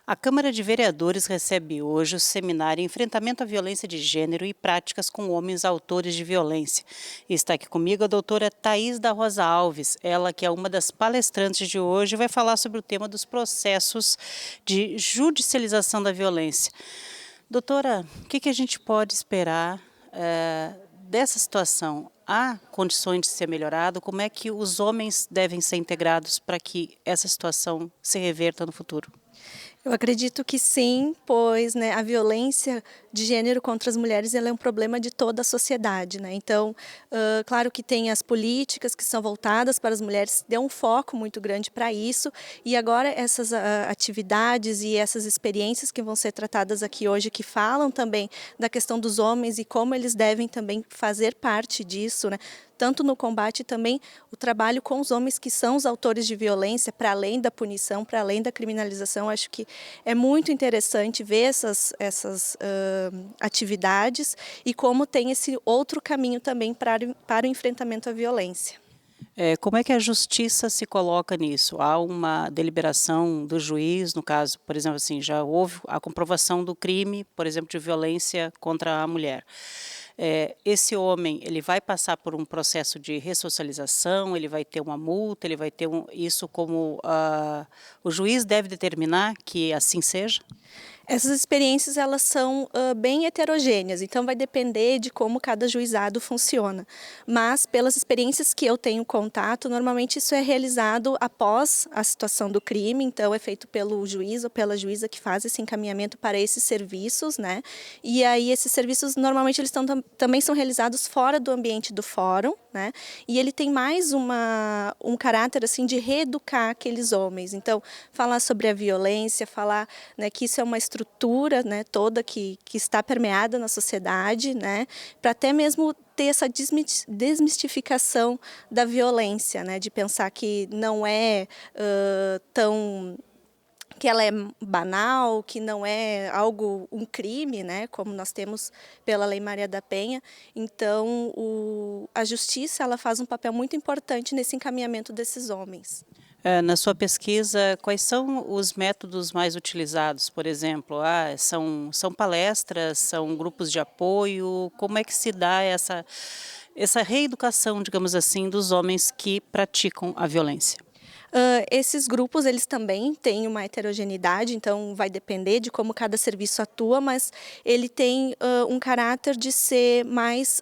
A Câmara de Vereadores recebe hoje o seminário Enfrentamento à Violência de Gênero e Práticas com Homens Autores de Violência. E está aqui comigo a doutora Thaís da Rosa Alves, ela que é uma das palestrantes de hoje, vai falar sobre o tema dos processos de judicialização da violência. Doutora, o que a gente pode esperar dessa situação? Há condições de ser melhorado? Como é que os homens devem ser integrados para que essa situação se reverta no futuro? Eu acredito que sim, pois, né, a violência de gênero contra as mulheres ela é um problema de toda a sociedade, né? Então, claro que tem as políticas que são voltadas para as mulheres, deu um foco muito grande para isso, e agora essas atividades e essas experiências que vão ser tratadas aqui hoje, que falam também da questão dos homens e como eles devem também fazer parte disso, né? Tanto no combate também o trabalho com os homens que são os autores de violência, para além da punição, para além da criminalização. Acho que é muito interessante ver essas atividades e como tem esse outro caminho também para o enfrentamento à violência. Como é que a justiça se coloca nisso? Há uma deliberação do juiz, no caso, por exemplo, assim, já houve a comprovação do crime, por exemplo, de violência contra a mulher. Esse homem, ele vai passar por um processo de ressocialização, ele vai ter uma multa, ele vai ter isso como o juiz deve determinar que assim seja? Essas experiências elas são bem heterogêneas, então vai depender de como cada juizado funciona. Mas pelas experiências que eu tenho contato, normalmente isso é realizado após a situação do crime, então é feito pelo juiz ou pela juíza que faz esse encaminhamento para esses serviços, né? E aí esses serviços normalmente eles também são realizados fora do ambiente do fórum, né? E ele tem mais um caráter assim de reeducar aqueles homens. Então, falar sobre a violência, falar, né, que isso é uma estrutura, né, toda que está permeada na sociedade, né, para até mesmo ter essa desmistificação da violência, né, de pensar que não é que ela é banal, que não é um crime, né, como nós temos pela Lei Maria da Penha. Então, a justiça ela faz um papel muito importante nesse encaminhamento desses homens. Na sua pesquisa, quais são os métodos mais utilizados? Por exemplo, são palestras, são grupos de apoio? Como é que se dá essa reeducação, digamos assim, dos homens que praticam a violência? Esses grupos eles também têm uma heterogeneidade, então vai depender de como cada serviço atua, mas ele tem um caráter de ser mais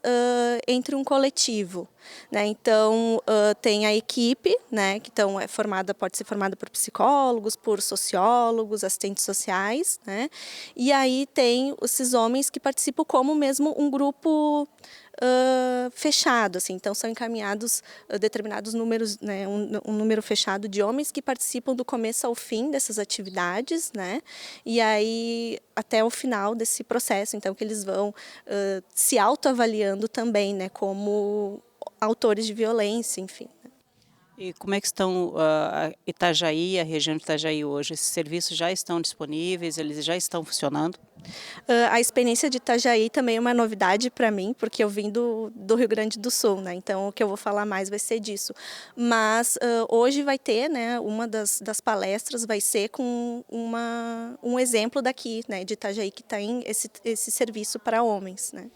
entre um coletivo, né? Então tem a equipe, né? Que então pode ser formada por psicólogos, por sociólogos, assistentes sociais, né? E aí tem esses homens que participam como mesmo um grupo fechado, assim, então são encaminhados determinados números, né, um número fechado de homens que participam do começo ao fim dessas atividades, né, e aí até o final desse processo, então que eles vão se autoavaliando também, né, como autores de violência, enfim. E como é que estão Itajaí, a região de Itajaí hoje? Esses serviços já estão disponíveis, eles já estão funcionando? A experiência de Itajaí também é uma novidade para mim, porque eu vim do Rio Grande do Sul, né? Então o que eu vou falar mais vai ser disso. Mas hoje vai ter, né, uma das palestras vai ser com um exemplo daqui, né, de Itajaí, que tem esse serviço para homens, né?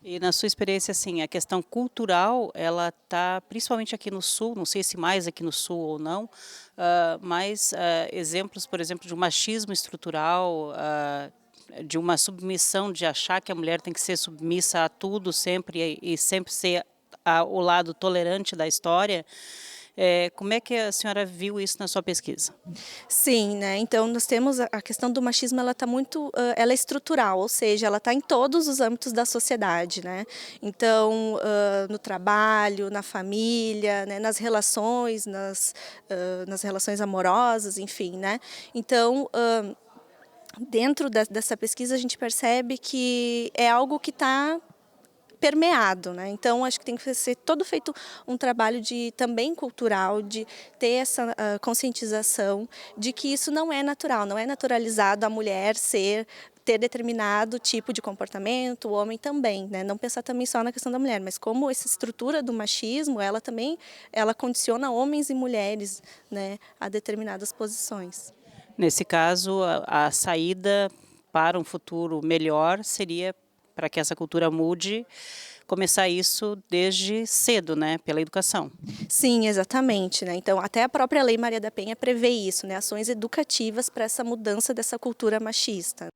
E na sua experiência, assim, a questão cultural, ela está principalmente aqui no Sul, não sei se mais aqui no Sul ou não, mas exemplos, por exemplo, de um machismo estrutural, de uma submissão, de achar que a mulher tem que ser submissa a tudo sempre e sempre ser o lado tolerante da história. Como é que a senhora viu isso na sua pesquisa? Sim, né? Então nós temos a questão do machismo, ela está muito, ela é estrutural, ou seja, ela está em todos os âmbitos da sociedade, né? Então no trabalho, na família, né? Nas relações, nas relações amorosas, enfim, né? Então dentro dessa pesquisa a gente percebe que é algo que está permeado, né? Então acho que tem que ser todo feito um trabalho de também cultural, de ter essa conscientização de que isso não é natural, não é naturalizado a mulher ter determinado tipo de comportamento, o homem também, né? Não pensar também só na questão da mulher, mas como essa estrutura do machismo, ela também, ela condiciona homens e mulheres, né, a determinadas posições. Nesse caso, a saída para um futuro melhor seria, para que essa cultura mude, começar isso desde cedo, né, pela educação. Sim, exatamente, né. Então até a própria Lei Maria da Penha prevê isso, né, ações educativas para essa mudança dessa cultura machista.